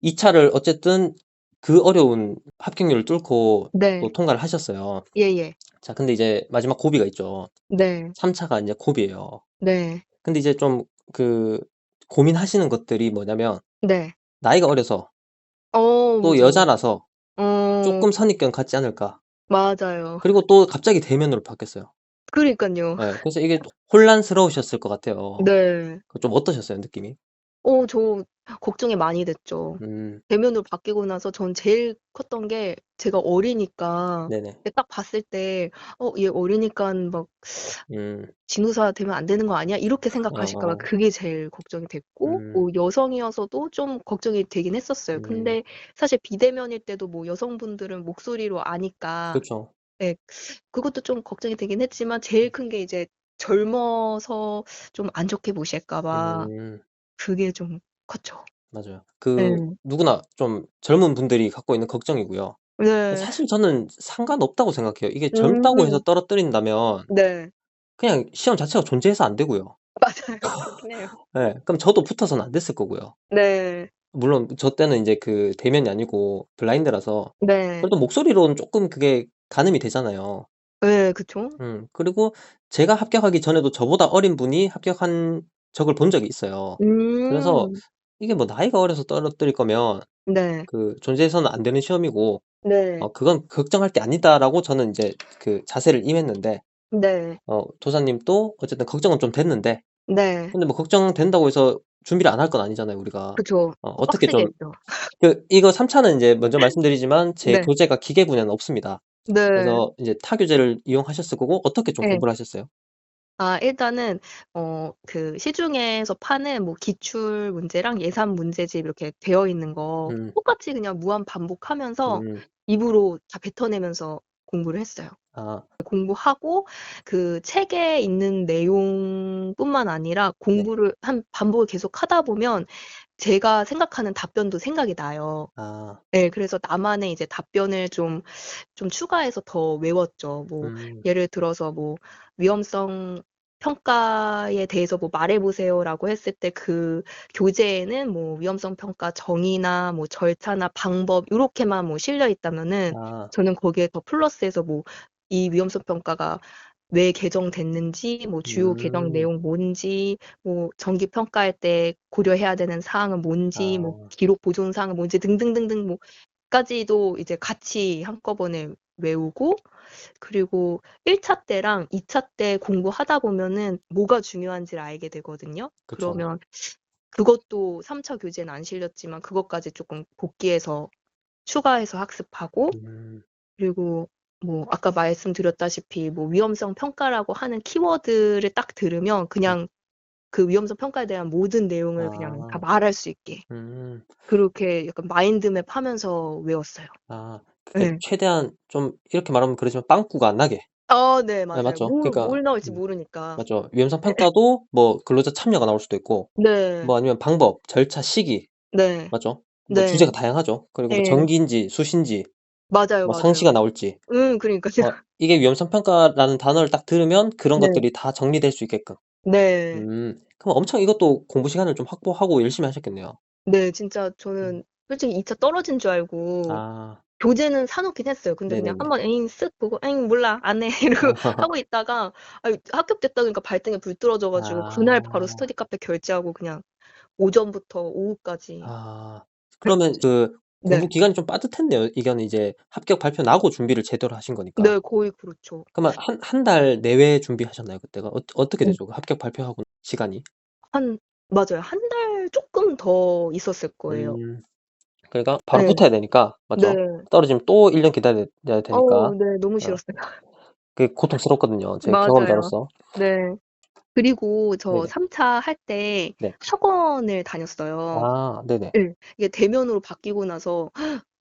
2차를 어쨌든 그 어려운 합격률을 뚫고 또 네. 통과를 하셨어요. 예예. 자, 근데 이제 마지막 고비가 있죠. 네. 3차가 이제 고비예요. 네. 근데 이제 좀 그 고민하시는 것들이 뭐냐면 네. 나이가 어려서 또 맞아요. 여자라서 어 조금 선입견 갖지 않을까. 맞아요. 그리고 또 갑자기 대면으로 바뀌었어요. 그러니깐요. 예. 그래서 이게 혼란스러우셨을 것 같아요. 네. 좀 어떠셨어요, 느낌이? 저 걱정이 많이 됐죠. 음. 대면으로 바뀌고 나서 전 제일 컸던 게 제가 어리니까 네네. 딱 봤을 때 '얘 어리니깐 막 음. 진호사 되면 안 되는 거 아니야?' 이렇게 생각하실까 봐 어어. 그게 제일 걱정이 됐고 음. 여성이어서도 좀 걱정이 되긴 했었어요. 음. 근데 사실 비대면일 때도 뭐 여성분들은 목소리로 아니까 그쵸. 예 그것도 좀 걱정이 되긴 했지만 제일 큰 게 이제 젊어서 좀 안 좋게 보실까 봐 음. 그게 좀 컸죠. 맞아요. 예. 누구나 좀 젊은 분들이 갖고 있는 걱정이고요. 네. 사실 저는 상관없다고 생각해요. 이게 젊다고 해서 음. 떨어뜨린다면 네. 그냥 시험 자체가 존재해서 안 되고요. 맞아요. 그렇긴 해요. 예. 그럼 저도 붙어서는 안 됐을 거고요. 네. 물론 저 때는 인제 그 대면이 아니고 블라인드라서 네. 그래도 목소리로는 쪼끔 그게 가늠이 되잖아요. 예 그쵸. 그리고 제가 합격하기 전에도 저보다 어린 분이 합격한 적을 본 적이 있어요. 그래서 음. 이게 뭐 나이가 어려서 떨어뜨릴 거면 네. 존재해서는 안 되는 시험이고 네. '그건 걱정할 게 아니다.'라고 저는 인제 자세를 임했는데 네. 도사님도 어쨌든 걱정은 좀 됐는데 네. 근데 뭐 걱정된다고 해서 준비를 안 할 건 아니잖아요, 우리가. 그쵸. 어떻게 빡세게 좀 했죠. 이거 3 차는 인제 먼저 말씀드리지만 제 네. 교재가 기계 분야는 없습니다. 네. 그래서 이제 타 교재를 이용하셨을 거고 어떻게 좀 예. 공부를 하셨어요? 일단은 그 시중에서 파는 뭐 기출 문제랑 예산 문제집 이렇게 되어 있는 거 음. 똑같이 그냥 무한 반복하면서 음. 입으로 다 뱉어내면서 공부를 했어요. 아 공부하고 그 책에 있는 내용뿐만 아니라 네. 공부를 반복을 계속하다 보면 제가 생각하는 답변도 생각이 나요. 아. 예. 그래서 나만의 이제 답변을 좀 추가해서 더 외웠죠. 뭐 음. 예를 들어서 뭐 "위험성 평가에 대해서 뭐 말해 보세요."라고 했을 때 그 교재에는 뭐 위험성 평가 정의나 뭐 절차나 방법 요렇게만 뭐 실려 있다면은 아. 저는 거기에 더 플러스해서 뭐 이 위험성 평가가 왜 개정됐는지 뭐 주요 개정 음. 내용 뭔지 뭐 정기 평가할 때 고려해야 되는 사항은 뭔지 뭐 아. 기록 보존 사항은 뭔지 등등등등 뭐 까지도 이제 같이 한꺼번에 외우고 그리고 1차 때랑 2차 때 공부하다 보면은 뭐가 중요한지를 알게 되거든요. 그쵸. 그러면 그것도 3차 교재는 안 실렸지만 그것까지 쪼끔 복기해서 추가해서 학습하고 음. 그리고 뭐 아까 말씀드렸다시피 뭐 위험성 평가라고 하는 키워드를 딱 들으면 네. 그냥 그 위험성 평가에 대한 모든 내용을 그냥 다 아. 말할 수 있게 음. 그렇게 약간 마인드맵 하면서 외웠어요. 예. 최대한 좀 이렇게 말하면 그러지만 빵꾸가 안 나게. 네 네 맞아요. 맞죠. 그러니까 뭘 나올지 모르니까. 맞죠. 위험성 평가도 뭐 근로자 참여가 나올 수도 있고 네. 뭐 아니면 방법, 절차, 시기 네. 맞죠. 뭐 네. 주제가 다양하죠. 그리고 뭐 예. 전기인지 수시인지 맞아요, 뭐 상시가 맞아요. 나올지 그러니깐요. 이게 위험성 평가라는 단어를 딱 들으면 그런 네. 것들이 다 정리될 수 있게끔. 네. 그럼 엄청 이것도 공부 시간을 좀 확보하고 열심히 하셨겠네요. 네. 진짜 음. 저는 솔직히 2차 떨어진 줄 알고 아 교재는 사 놓긴 했어요. 근데 그냥 네네네. 한번 에잉 쓱 보고 '에잉 몰라. 안 해.' 이러고 하고 있다가 합격됐다 그러니까 발등에 불 떨어져 가지고 그날 바로 아. 스터디 카페 결제하고 그냥 오전부터 오후까지 아. 그러면 공부 네. 기간이 좀 빠듯했네요. 이거는 이제 합격 발표 나고 준비를 제대로 하신 거니까. 네. 거의 그렇죠. 그러면 한 달 내외에 준비하셨나요 그때가? 어떻게 음 되죠? 그 합격 발표하고 시간이? 한 맞아요. 한 달 쪼끔 더 있었을 거예요. 음. 그러니까 바로 예. 붙어야 되니까 네. 맞죠? 떨어지면 또 1년 기다려야 되니까 네. 너무 어 싫었어요. 그게 고통스럽거든요. 제 맞아요. 경험자로서. 네. 그리고 저 네네. 3차 할 때 네. 학원을 다녔어요. 아 네네. 예. 이게 대면으로 바뀌고 나서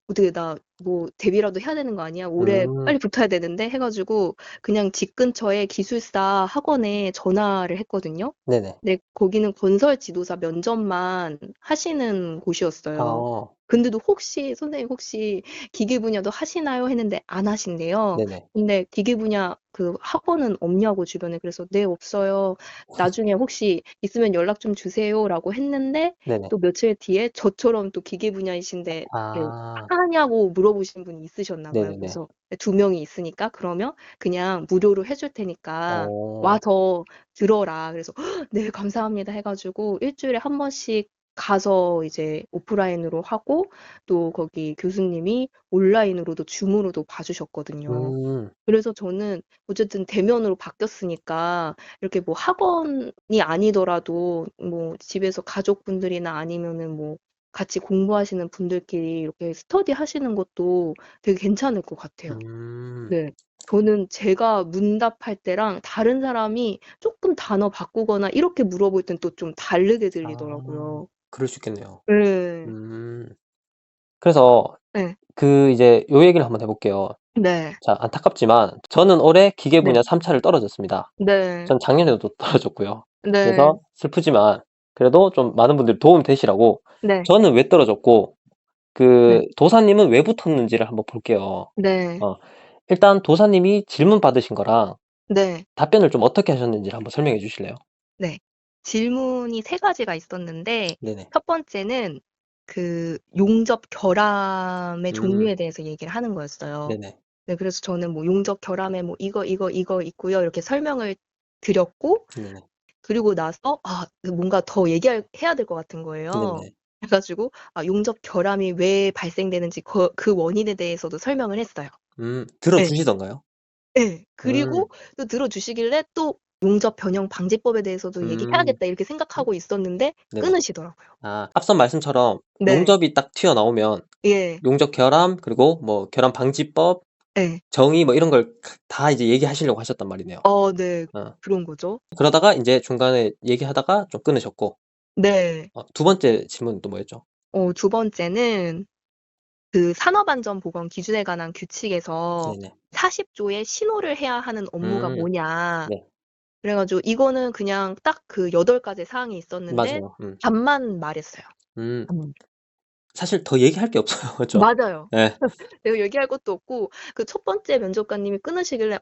'어떻게 나 뭐 데뷔라도 해야 되는 거 아니야? 올해 음 빨리 붙어야 되는데.' 해 가지고 그냥 집 근처에 기술사 학원에 전화를 했거든요. 네네. 근데 거기는 건설 지도사 면접만 하시는 곳이었어요. 아. 근데도 혹시 선생님 혹시 기계 분야도 하시나요? 했는데 안 하신대요. 네네. 근데 기계 분야 그 학원은 없냐고 주변에. 그래서 "네, 없어요. 나중에 혹시 있으면 연락 좀 주세요."라고 했는데 네네. 또 며칠 뒤에 저처럼 또 기계 분야이신데 네 아. 하냐고 물어보신 분이 있으셨나 봐요. 네네네. 그래서 두 명이 있으니까 "그러면 그냥 무료로 해줄 테니까 어. 와서 들어라." 그래서 "네, 감사합니다." 해 가지고 일 주일에 한 번씩 가서 이제 오프라인으로 하고 또 거기 교수님이 온라인으로도 줌으로도 봐 주셨거든요. 음. 그래서 저는 어쨌든 대면으로 바뀌었으니까 이렇게 뭐 학원이 아니더라도 뭐 집에서 가족분들이나 아니면은 뭐 같이 공부하시는 분들끼리 이렇게 스터디 하시는 것도 되게 괜찮을 것 같아요. 음. 네. 저는 제가 문답할 때랑 다른 사람이 쪼끔 단어 바꾸거나 이렇게 물어볼 땐 또 좀 다르게 아. 들리더라고요. 그럴 수 있겠네요. 예. 음. 그래서 예. 이제 요 얘기를 한번 해 볼게요. 네. 자, 안타깝지만 저는 올해 기계 네. 분야 3 차를 떨어졌습니다. 네. 전 작년에도 떨어졌고요. 네. 그래서 슬프지만 그래도 좀 많은 분들이 도움 되시라고 네. 저는 왜 떨어졌고 네. 도사님은 왜 붙었는지를 한번 볼게요. 네. 어 일단 도사님이 질문 받으신 거랑 네. 답변을 좀 어떻게 하셨는지를 한번 설명해 주실래요? 네. 질문이 3 가지가 있었는데 네네. 첫 번째는 그 용접 결함의 음. 종류에 대해서 얘기를 하는 거였어요. 네네. 네, 그래서 저는 뭐 용접 결함에 뭐 이거 있고요. 이렇게 설명을 드렸고 네네. 그리고 나서 뭔가 더 해야 될 것 같은 거예요. 네네. 그래 가지고 용접 결함이 왜 발생되는지 그 원인에 대해서도 설명을 했어요. 들어 예. 주시던가요? 예. 음. 그리고 또 들어 주시길래 또 '용접 변형 방지법에 대해서도 음. 얘기해야겠다.' 이렇게 생각하고 있었는데 네네. 끊으시더라고요. 앞선 말씀처럼 네. 용접이 딱 튀어나오면 예. 용접 결함 그리고 뭐 결함 방지법, 예. 정의 뭐 이런 걸 다 이제 얘기하시려고 하셨단 말이네요. 네. 어. 그런 거죠. 그러다가 인제 중간에 얘기하다가 좀 끊으셨고 네. 두 번째 질문은 또 뭐였죠? 두 번째는 그 산업안전보건 기준에 관한 규칙에서 네네. 40 조의 신호를 해야 하는 업무가 음. 뭐냐. 네. 그래 가지고 이거는 그냥 딱 그 8 가지 사항이 있었는데 맞아요. 반만 말했어요. 음. 반. 사실 더 얘기할 게 없어요. 그죠? 맞아요. 예. 내가 얘기할 것도 없고 그 첫 번째 면접관님이 끊으시길래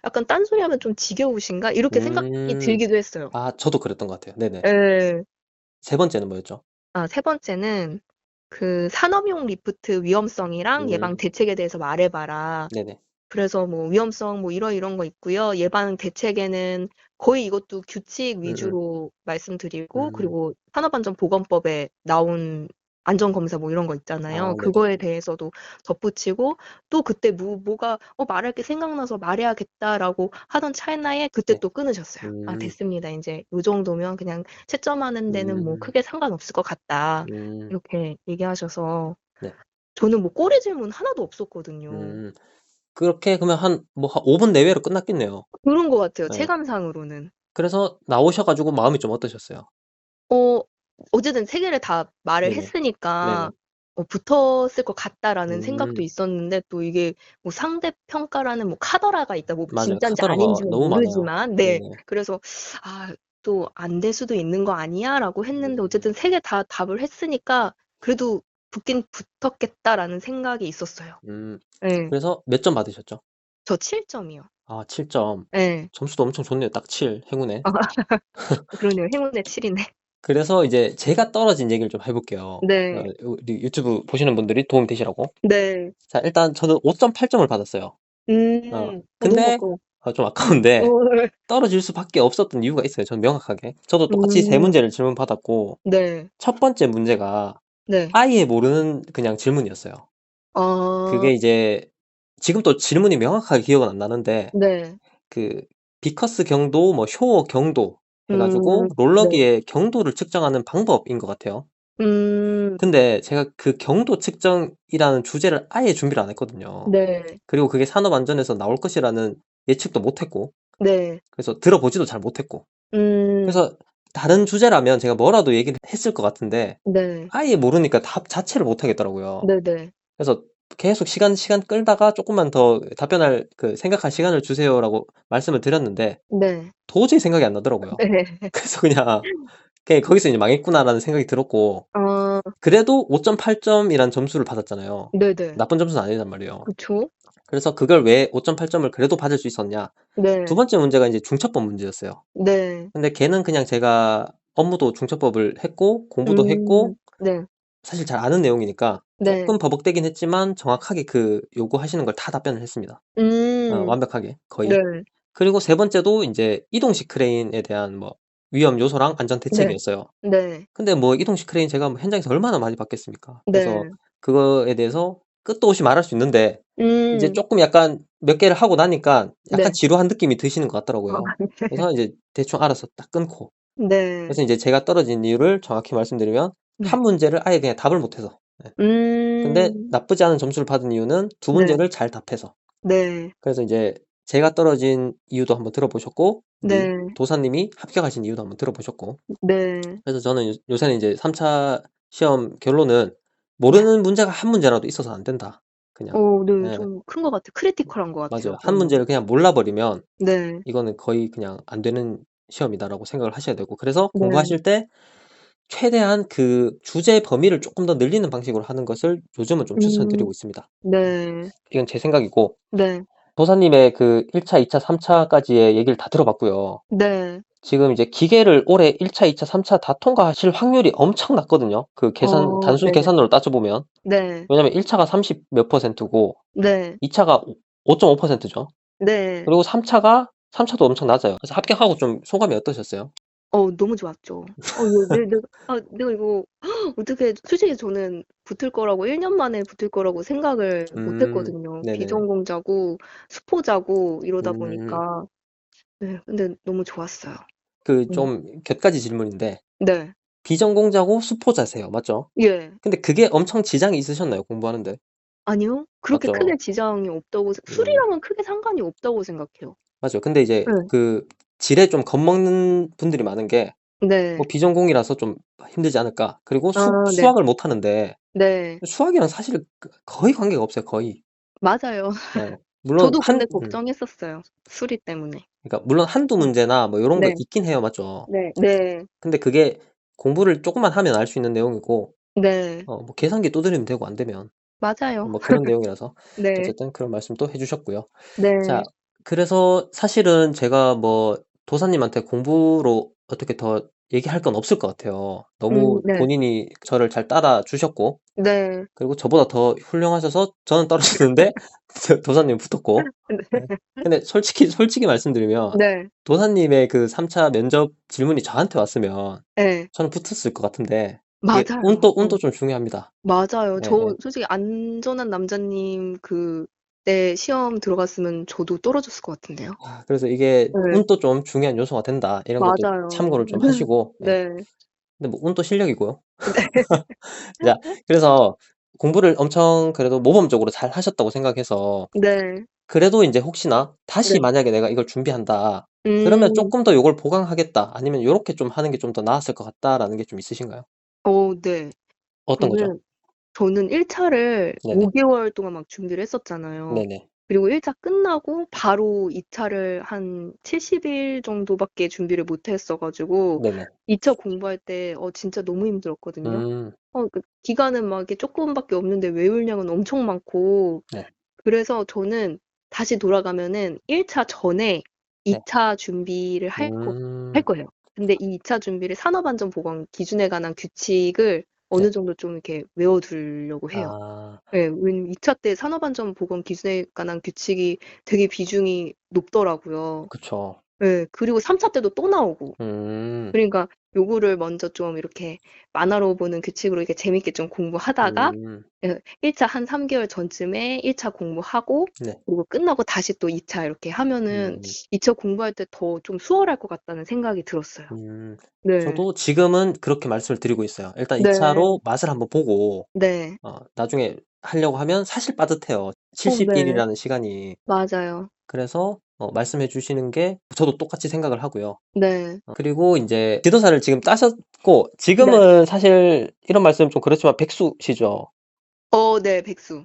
'약간 딴소리하면 좀 지겨우신가?' 이렇게 생각이 음. 들기도 했어요. 저도 그랬던 것 같아요. 네네. 예. 세 번째는 뭐였죠? 세 번째는 그 "산업용 리프트 위험성이랑 예방 음. 대책에 대해서 말해 봐라." 네네. 그래서 뭐 위험성 뭐 이런 거 있고요. 예방 대책에는 거의 이것도 규칙 음음. 위주로 말씀드리고 음. 그리고 산업안전보건법에 나온 안전검사 뭐 이런 거 있잖아요. 네네. 그거에 대해서도 덧붙이고 또 그때 뭐가 말할 게 생각나서 말해야겠다.'라고 하던 찰나에 그때 네. 또 끊으셨어요. 음. 됐습니다. 인제 요 정도면 그냥 채점하는 데는 뭐 음. 크게 상관없을 것 같다." 음. 이렇게 얘기하셔서 네. 저는 뭐 꼬리 질문 하나도 없었거든요. 음. 그렇게 그러면 한 5분 내외로 끝났겠네요. 그런 것 같아요, 예. 체감상으로는. 그래서 나오셔 가지고 마음이 좀 어떠셨어요? 어 어쨌든 3 개를 다 말을 네네. 네네. 했으니까 '붙었을 것 같다.'라는 생각도 음. 있었는데 또 이게 뭐 상대 평가라는 뭐 카더라가 있다 뭐 맞아요. 진짠지 카더라가 아닌지는 너무 많아요. 모르지만 네. 네네. 그래서 '또 안 될 수도 있는 거 아니야?'라고 했는데 음. 어쨌든 3개 다 답을 했으니까 그래도 '붙긴 붙었겠다.'라는 생각이 있었어요. 음. 예. 그래서 몇 점 받으셨죠? 저 7 점이요. 7 점. 예. 점수도 엄청 좋네요. 딱 7 행운에. 그러네요. 행운의 7 이네. 그래서 이제 제가 떨어진 얘기를 좀 해 볼게요. 네. 우리 유튜브 보시는 분들이 도움이 되시라고. 네. 자, 일단 저는 5.8 점을 받았어요. 너무 근데 아까워. 좀 아까운데 예. 떨어질 수밖에 없었던 이유가 있어요, 저는 명확하게. 저도 똑같이 세 음. 문제를 질문받았고 네. 첫 번째 문제가 네. 아예 모르는 그냥 질문이었어요. 아. 그게 이제 지금 또 질문이 명확하게 기억은 안 나는데 네. 그 비커스 경도 뭐 쇼어 경도 해 음. 가지고 네. 롤러기의 경도를 측정하는 방법인 것 같아요. 음. 근데 제가 그 경도 측정이라는 주제를 아예 준비를 안 했거든요. 네. 그리고 그게 산업 안전에서 나올 것이라는 예측도 못 했고 네. 그래서 들어보지도 잘 못했고 음. 그래서 다른 주제라면 제가 뭐라도 얘기를 했을 것 같은데 네. 아예 모르니까 답 자체를 못 하겠더라고요. 네네. 그래서 계속 시간 끌다가 "쪼끔만 더 답변할 생각할 시간을 주세요."라고 말씀을 드렸는데 네. 도저히 생각이 안 나더라고요. 네. 그래서 그냥 거기서 이제 '망했구나.'라는 생각이 들었고 아. 그래도 5.8점이란 점수를 받았잖아요. 네네. 나쁜 점수는 아니란 말이에요. 그쵸. 그래서 그걸 왜 5.8점을 그래도 받을 수 있었냐. 두 네. 번째 문제가 이제 중첩법 문제였어요. 네. 근데 걔는 그냥 제가 업무도 중첩법을 했고 공부도 했고 네. 사실 잘 아는 내용이니까 네. 쪼끔 버벅대긴 했지만 정확하게 그 요구하시는 걸 다 답변을 했습니다. 음. 완벽하게 네. 거의. 그리고 세 번째도 인제 이동식 크레인에 대한 뭐 위험 요소랑 안전 네. 대책이었어요. 네. 근데 뭐 이동식 크레인 제가 뭐 현장에서 얼마나 많이 봤겠습니까. 그래서 네. 그거에 대해서 끝도 없이 말할 수 있는데 이제 음. 쪼끔 약간 몇 개를 하고 나니까 약간 네. 지루한 느낌이 드시는 것 아 같더라고요. 네. 그래서 이제 대충 알아서 딱 끊고 네. 그래서 인제 제가 떨어진 이유를 정확히 말씀드리면 한 네. 문제를 아예 그냥 답을 못 해서. 예. 근데 음. 나쁘지 않은 점수를 받은 이유는 두 네. 문제를 잘 답해서. 네. 그래서 이제 제가 떨어진 이유도 한번 들어보셨고 우리 네. 도사님이 합격하신 이유도 한번 들어보셨고 네. 그래서 저는 요새는 이제 3차 시험 결론은 네. '모르는 문제가 한 문제라도 있어서 안 된다.' 그냥. 네. 예. 좀 큰 것 같아요. 크리티컬한 것 맞아요. 같아요 한 너무. 문제를 그냥 몰라 버리면 네. 이거는 거의 그냥 '안 되는 시험이다.'라고 생각을 하셔야 되고 그래서 네. 공부하실 때 최대한 그 주제 범위를 쪼끔 더 늘리는 방식으로 하는 것을 요즘은 좀 음. 추천드리고 있습니다. 네. 이건 제 생각이고 네. 도사님의 그 1 차, 2 차, 3 차까지의 얘기를 다 들어봤고요. 네. 지금 이제 기계를 올해 1 차, 2 차, 3차 다 통과하실 확률이 엄청 낮거든요. 그 계산 단순 네네. 계산으로 따져 보면. 네. 왜냐면 1 차가 30 몇 퍼센트고 네. 2 차가 5.5% 죠. 네. 그리고 3 차도 엄청 낮아요. 그래서 합격하고 좀 소감이 어떠셨어요? 너무 좋았죠. 이거 내가 이거 어떻게 솔직히 저는 붙을 거라고 1년 만에 붙을 거라고 생각을 못 했거든요. 네네네. 비전공자고 수포자고 이러다 음. 보니까. 네. 근데 너무 좋았어요. 그 음. 좀 곁가지 질문인데 네. 비전공자고 수포자세요. 맞죠? 예. 근데 그게 엄청 지장이 있으셨나요? 공부하는데? 아니요. 그렇게 크게 맞죠? 지장이 없다고 음. 술이랑은 크게 상관이 없다고 생각해요. 맞아요. 근데 이제 예. 그 질에 좀 겁먹는 분들이 많은 게 네. 뭐 '비전공이라서 좀 힘들지 않을까?' 그리고 네. 수학을 못 하는데 네. 수학이랑 사실 거의 관계가 없어요, 거의. 맞아요. 예. 물론 저도 근데 걱정했었어요, 수리 때문에. 그러니까 물론 한두 어. 문제나 뭐 요런 거 네. 있긴 해요. 맞죠? 네. 네. 근데 그게 공부를 쪼끔만 하면 알 수 있는 내용이고 네. 뭐 계산기 두드리면 되고 안 되면. 맞아요. 뭐 그런 내용이라서 네. 어쨌든 그런 말씀도 해 주셨고요. 자 네. 그래서 사실은 제가 뭐 도사님한테 공부로 어떻게 더 얘기할 건 없을 것 같아요. 너무 네. 본인이 저를 잘 따라 주셨고 네. 그리고 저보다 더 훌륭하셔서 저는 떨어졌는데 도사님은 붙었고. 예. 네. 근데 솔직히 말씀드리면 네. 도사님의 그 3차 면접 질문이 저한테 왔으면 예. 저는 붙었을 것 같은데 이게 맞아요. 운도 좀 중요합니다. 맞아요. 예예. 저 솔직히 안전한 남자님 네 시험 들어갔으면 저도 떨어졌을 것 같은데요. 그래서 이게 네. '운도 좀 중요한 요소가 된다.' 이런 것도 맞아요. 참고를 좀 하시고 예. 네. 근데 뭐 운도 실력이고요. 네. 자 그래서 공부를 엄청 그래도 모범적으로 잘 하셨다고 생각해서 네. 그래도 인제 혹시나 다시 네. 만약에 '내가 이걸 준비한다.' 그러면 음. '쪼끔 더 요걸 보강하겠다.' 아니면 '요렇게 좀 하는 게 좀 더 나았을 것 같다.'라는 게 좀 있으신가요? 네. 어떤 거죠? 저는 1 차를 네네. 5 개월 동안 막 준비를 했었잖아요. 네네. 그리고 1차 끝나고 바로 2 차를 한 70일 정도밖에 준비를 못 했어 가지고 네네. 2차 공부할 때 진짜 너무 힘들었거든요. 음. 기간은 막 이렇게 쪼끔밖에 없는데 외울 양은 엄청 많고 네. 그래서 저는 다시 돌아가면은 1차 전에 2 네. 차 준비를 할 음. 거예요. 근데 이 2차 준비를 산업안전보건 기준에 관한 규칙을 네. 어느 정도 좀 이렇게 외워 두려고 해요. 아. 예. 왜냐면 2차 때 산업안전보건 기준에 관한 규칙이 되게 비중이 높더라고요. 그쵸. 예. 그리고 3차 때도 또 나오고. 음. 그러니까 요거를 먼저 좀 이렇게 만화로 보는 규칙으로 이렇게 재밌게 좀 공부하다가 음. 1차 한 3 개월 전쯤에 1차 공부하고 네. 그리고 끝나고 다시 또 2차 이렇게 하면은 음. 2차 공부할 때 더 좀 수월할 것 같다는 생각이 들었어요. 음. 네. 저도 지금은 그렇게 말씀을 드리고 있어요. 일단 2 네. 차로 맛을 한번 보고 네. 나중에 하려고 하면 사실 빠듯해요. 네. 70 일이라는 시간이. 맞아요. 그래서 말씀해 주시는 게 저도 똑같이 생각을 하고요. 네. 그리고 인제 지도사를 지금 따셨고 네. 지금은 사실 이런 말씀 좀 그렇지만 백수시죠. 네. 백수.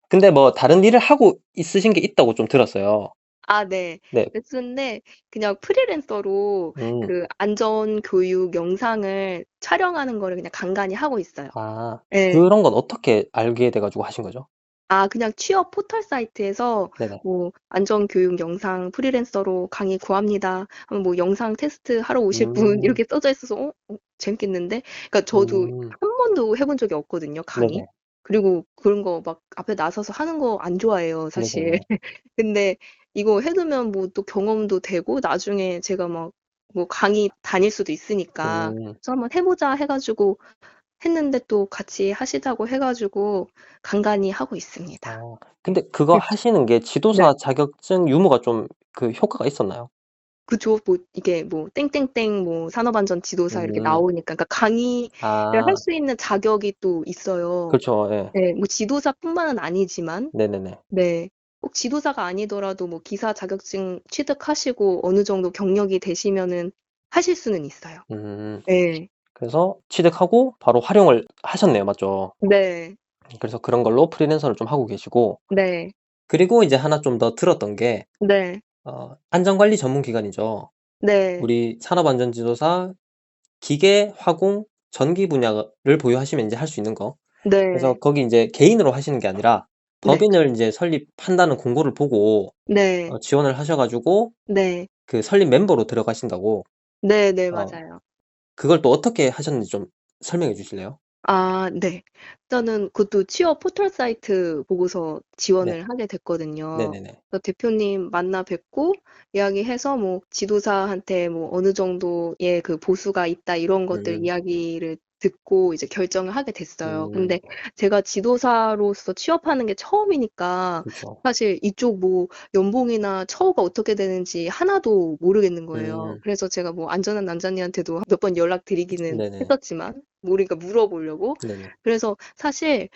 근데 뭐 다른 일을 하고 있으신 게 있다고 좀 들었어요. 네. 네. 레슨인데 그냥 프리랜서로 음. 그 안전 교육 영상을 촬영하는 거를 그냥 간간히 하고 있어요. 아, 예. 그런 건 어떻게 알게 돼 가지고 하신 거죠? 그냥 취업 포털 사이트에서 네네. 뭐 "안전 교육 영상 프리랜서로 강의 구합니다." 하면 뭐 "영상 테스트 하러 오실 분." 음. 이렇게 써져 있어서 재밌겠는데? 그러니까 저도 음. 한 번도 해본 적이 없거든요, 강의. 네네. 그리고 그런 거 막 앞에 나서서 하는 거 안 좋아해요, 사실. 네네네. 근데 이거 해 두면 뭐 또 경험도 되고 나중에 제가 막 뭐 강의 다닐 수도 있으니까 음. 그래서 "한번 해 보자." 해 가지고 했는데 또 같이 하시자고 해 가지고 간간히 하고 있습니다. 근데 그거 하시는 게 네. 지도사 자격증 유무가 좀 그 효과가 있었나요? 그죠. 뭐 이게 뭐 땡땡땡 뭐 산업안전 지도사 이렇게 음. 나오니까 그러니까 강의를 할 아, 수 있는 자격이 또 있어요. 그렇죠. 예. 네. 뭐 지도사뿐만은 아니지만 네네네. 네. 꼭 지도사가 아니더라도 뭐 기사 자격증 취득하시고 어느 정도 경력이 되시면은 하실 수는 있어요. 음. 예. 그래서 취득하고 바로 활용을 하셨네요. 맞죠? 네. 그래서 그런 걸로 프리랜서를 좀 하고 계시고, 네. 그리고 이제 하나 좀 더 들었던 게 네. 안전관리 전문 기관이죠. 네. 우리 산업안전지도사 기계, 화공, 전기 분야를 보유하시면 인제 할 수 있는 거. 그래서 네. 거기 인제 개인으로 하시는 게 아니라 네. 법인을 인제 설립한다는 공고를 보고 네. 지원을 하셔 가지고 네. 그 설립 멤버로 들어가신다고. 네네. 어 맞아요. 그걸 또 어떻게 하셨는지 좀 설명해 주실래요? 네. 일단은 그것도 취업 포털 사이트 보고서 네. 지원을 하게 됐거든요. 네네네. 그래서 대표님 만나 뵙고 이야기해서 뭐 지도사한테 뭐 어느 정도의 그 보수가 있다 이런 것들 음. 이야기를 듣고 이제 결정을 하게 됐어요. 음. 근데 제가 지도사로서 취업하는 게 처음이니까 그쵸. 사실 이쪽 뭐 연봉이나 처우가 어떻게 되는지 하나도 모르겠는 거예요. 음. 그래서 제가 뭐 안전한 남자님한테도 몇 번 연락드리기는 네네. 했었지만 모르니까 물어보려고. 네네. 그래서 사실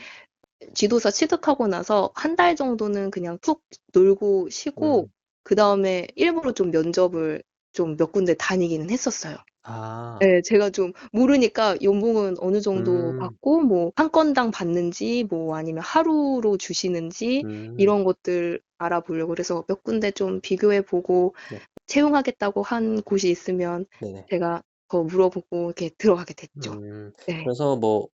지도사 취득하고 나서 한 달 정도는 그냥 푹 놀고 쉬고 음. 그다음에 일부러 좀 면접을 좀 몇 군데 다니기는 했었어요. 아. 예. 제가 좀 모르니까 연봉은 어느 정도 음. 받고 뭐 한 건당 받는지 뭐 아니면 하루로 주시는지 음. 이런 것들 알아보려고 그래서 몇 군데 좀 비교해 보고 네. 채용하겠다고 한 곳이 있으면 네네. 제가 더 물어보고 이렇게 들어가게 됐죠. 음. 네. 그래서 뭐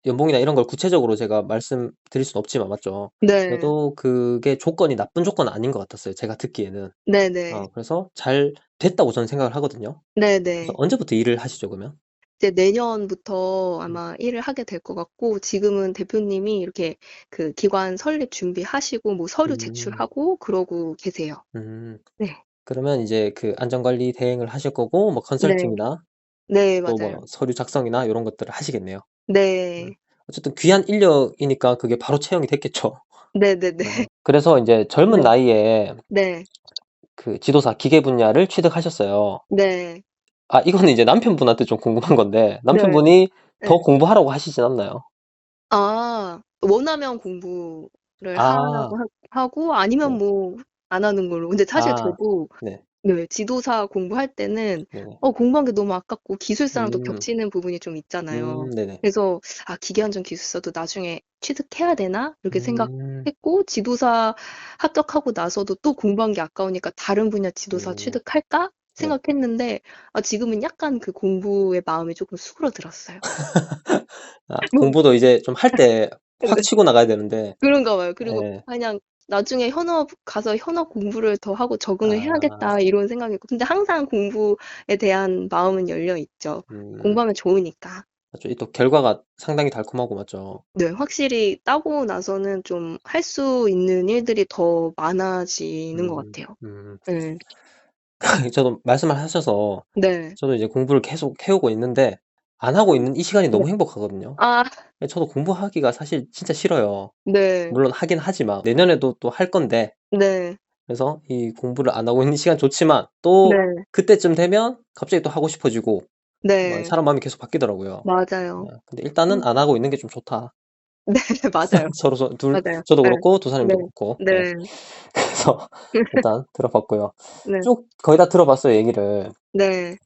연봉이나 이런 걸 구체적으로 제가 말씀드릴 수는 없지만 맞죠? 네. 그래도 그게 조건이 나쁜 조건은 아닌 것 같았어요, 제가 듣기에는. 네네. 그래서 잘 됐다고 저는 생각을 하거든요. 그래서 네네. 언제부터 일을 하시죠, 그러면? 이제 내년부터 음. 아마 일을 하게 될 것 같고 지금은 대표님이 이렇게 그 기관 설립 준비하시고 뭐 서류 음. 제출하고 그러고 계세요. 음. 네. 그러면 이제 그 안전관리 대행을 하실 거고 뭐 네. 컨설팅이나 네 또 맞아요. 뭐 서류 작성이나 요런 것들을 하시겠네요. 음. 네. 어쨌든 귀한 인력이니까 그게 바로 채용이 됐겠죠. 네네네. 그래서 인제 젊은 네. 나이에 네. 그 지도사 기계 분야를 취득하셨어요. 네. 이거는 이제 남편분한테 좀 궁금한 건데 네. 남편분이 더 예. 공부하라고 하시진 않나요? 원하면 공부를 아. 하라고 하고 아니면 네. 뭐 안 하는 걸로. 근데 사실 아. 저도 네. 네 지도사 공부할 때는 네네. 공부한 게 너무 아깝고 기술사랑 또 음. 겹치는 부분이 좀 있잖아요. 네네. 그래서 '아 기계안전 기술사도 나중에 취득해야 되나?' 이렇게 음. 생각했고 지도사 합격하고 나서도 또 공부한 게 아까우니까 '다른 분야 지도사 음. 취득할까?' 네. 생각했는데 지금은 약간 그 공부의 마음이 쪼끔 수그러들었어요. 뭐 공부도 이제 좀 할 때 확 네. 치고 나가야 되는데. 그런가 봐요. 그리고 예. 그냥 '나중에 현업 가서 현업 공부를 더 하고 적응을 아. 해야겠다.' 이런 생각이고 근데 항상 공부에 대한 마음은 열려 있죠. 음. 공부하면 좋으니까. 맞죠. 이 또 결과가 상당히 달콤하고 맞죠. 네. 확실히 따고 나서는 좀 할 수 있는 일들이 더 많아지는 것 음. 같아요. 음. 예. 저도 말씀을 하셔서 네. 저도 이제 공부를 계속 해오고 있는데 안 하고 있는 이 시간이 네. 너무 행복하거든요. 아 저도 공부하기가 사실 진짜 싫어요. 네. 물론 하긴 하지만 내년에도 또 할 건데 네. 그래서 이 공부를 안 하고 있는 시간 좋지만 또 네. 그때쯤 되면 갑자기 또 하고 싶어지고 네. 사람 마음이 계속 바뀌더라고요. 맞아요. 근데 일단은 음 안 하고 있는 게 좀 좋다. 네 맞아요. 서로 맞아요. 저도 예. 그렇고 도사님도 네. 그렇고. 예. 네. 그래서 일단 들어봤고요. 네. 쭉 거의 다 들어봤어요, 얘기를. 네.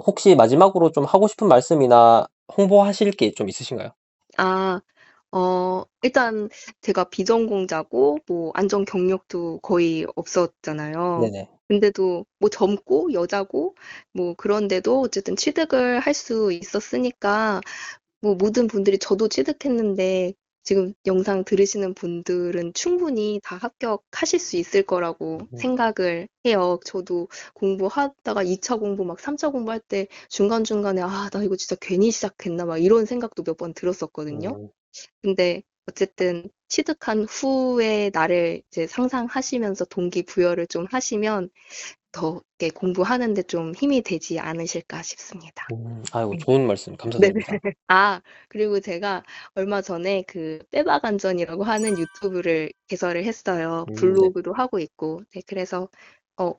혹시 마지막으로 좀 하고 싶은 말씀이나 홍보하실 게 좀 있으신가요? 아 일단 제가 비전공자고 뭐 안정 경력도 거의 없었잖아요. 네네. 근데도 뭐 젊고 여자고 뭐 그런데도 어쨌든 취득을 할 수 있었으니까 뭐 모든 분들이 저도 취득했는데 지금 영상 들으시는 분들은 충분히 다 합격하실 수 있을 거라고 음. 생각을 해요. 저도 공부하다가 2차 공부 막 3차 공부할 때 중간중간에 '아 나 이거 진짜 괜히 시작했나.' 막 이런 생각도 몇 번 들었었거든요. 음. 근데 어쨌든 취득한 후의 나를 이제 상상하시면서 동기부여를 좀 하시면 더 이렇게 공부하는 데 좀 힘이 되지 않으실까 싶습니다. 아이고 네. 좋은 말씀 네네. 감사드립니다. 그리고 제가 얼마 전에 그 빼박안전이라고 하는 유튜브를 개설을 했어요. 네. 블로그도 하고 있고. 네, 그래서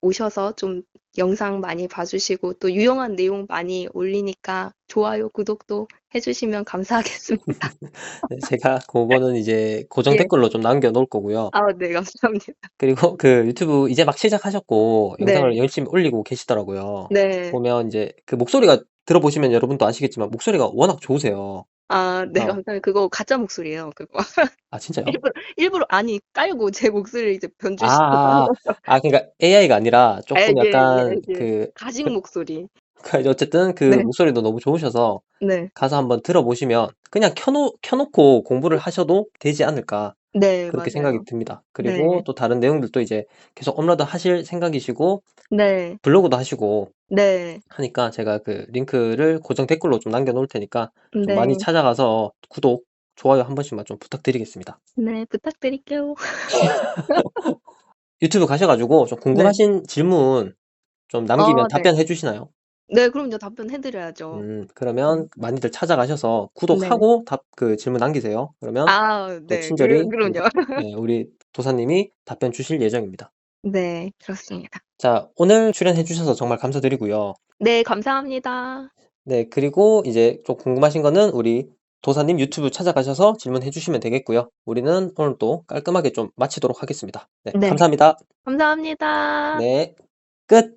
오셔서 좀 영상 많이 봐주시고 또 유용한 내용 많이 올리니까 좋아요, 구독도 해주시면 감사하겠습니다. 네, 제가 그거는 이제 고정 예. 댓글로 좀 남겨 놓을 거고요. 아, 네, 감사합니다. 그리고 그 유튜브 이제 막 시작하셨고 영상을 네, 열심히 올리고 계시더라고요. 네. 보면 이제 그 목소리가 들어보시면 여러분도 아시겠지만 목소리가 워낙 좋으세요. 아, 네, 그래서 감사합니다. 그거 가짜 목소리예요, 그거. 아 진짜요? 일부러 아니 깔고 제 목소리를 이제 변주시키고 하는 아아. 거죠. 그러니까 AI가 아니라 아, 쪼끔 예, 약간 예, 예. 그 가식 목소리. 이제 어쨌든 그 네, 목소리도 너무 좋으셔서 네, 가서 한번 들어보시면 그냥 켜놓고 공부를 하셔도 되지 않을까 네, 그렇게 생각이 맞아요. 듭니다. 그리고 네, 또 다른 내용들도 이제 계속 업로드 하실 생각이시고 네, 블로그도 하시고 네, 하니까 제가 그 링크를 고정 댓글로 좀 남겨 놓을 테니까 좀 많이 네, 찾아가서 구독, 좋아요 한 번씩만 좀 부탁드리겠습니다. 네, 부탁드릴게요. 유튜브 가셔가지고 좀 네. 궁금하신 질문 좀 남기면 네. 답변해 주시나요? 네, 그럼요. 답변해 드려야죠. 네. 그러면 많이들 찾아가셔서 네. 구독하고 그 질문 남기세요. 그러면 아, 또 네. 친절히 그럼요. 우리 도사님이 답변 주실 예정입니다. 네, 그렇습니다. 자, 오늘 출연해 주셔서 정말 감사드리고요. 네, 감사합니다. 네, 그리고 이제 좀 궁금하신 거는 우리 도사님 유튜브 찾아가셔서 질문해 주시면 되겠고요. 우리는 오늘 또 깔끔하게 좀 마치도록 하겠습니다. 네, 네, 감사합니다. 감사합니다. 네, 끝!